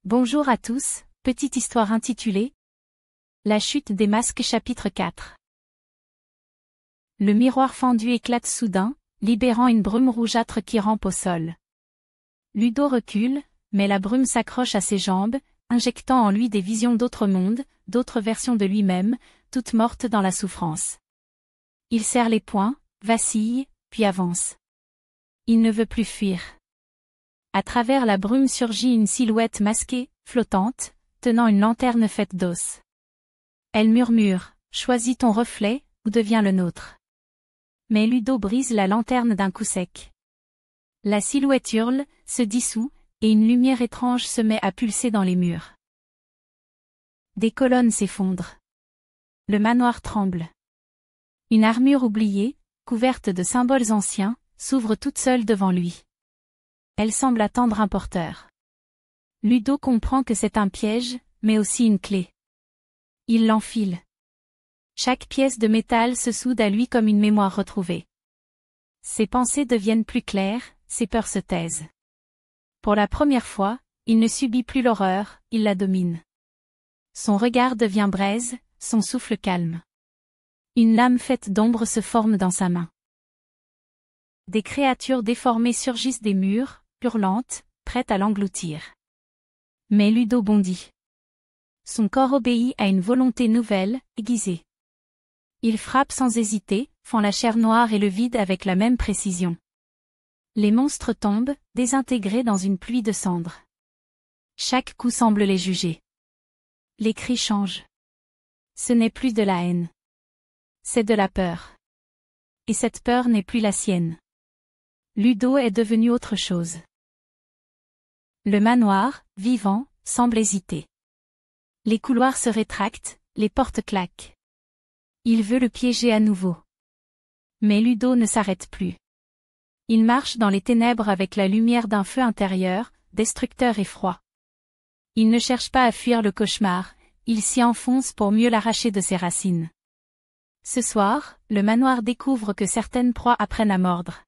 Bonjour à tous, petite histoire intitulée La chute des masques chapitre 4. Le miroir fendu éclate soudain, libérant une brume rougeâtre qui rampe au sol. Ludo recule, mais la brume s'accroche à ses jambes, injectant en lui des visions d'autres mondes, d'autres versions de lui-même, toutes mortes dans la souffrance. Il serre les poings, vacille, puis avance. Il ne veut plus fuir. À travers la brume surgit une silhouette masquée, flottante, tenant une lanterne faite d'os. Elle murmure, « Choisis ton reflet, ou deviens le nôtre. » Mais Ludo brise la lanterne d'un coup sec. La silhouette hurle, se dissout, et une lumière étrange se met à pulser dans les murs. Des colonnes s'effondrent. Le manoir tremble. Une armure oubliée, couverte de symboles anciens, s'ouvre toute seule devant lui. Elle semble attendre un porteur. Ludo comprend que c'est un piège, mais aussi une clé. Il l'enfile. Chaque pièce de métal se soude à lui comme une mémoire retrouvée. Ses pensées deviennent plus claires, ses peurs se taisent. Pour la première fois, il ne subit plus l'horreur, il la domine. Son regard devient braise, son souffle calme. Une lame faite d'ombre se forme dans sa main. Des créatures déformées surgissent des murs, hurlantes, prêtes à l'engloutir. Mais Ludo bondit. Son corps obéit à une volonté nouvelle, aiguisée. Il frappe sans hésiter, fend la chair noire et le vide avec la même précision. Les monstres tombent, désintégrés dans une pluie de cendres. Chaque coup semble les juger. Les cris changent. Ce n'est plus de la haine. C'est de la peur. Et cette peur n'est plus la sienne. Ludo est devenu autre chose. Le manoir, vivant, semble hésiter. Les couloirs se rétractent, les portes claquent. Il veut le piéger à nouveau. Mais Ludo ne s'arrête plus. Il marche dans les ténèbres avec la lumière d'un feu intérieur, destructeur et froid. Il ne cherche pas à fuir le cauchemar, il s'y enfonce pour mieux l'arracher de ses racines. Ce soir, le manoir découvre que certaines proies apprennent à mordre.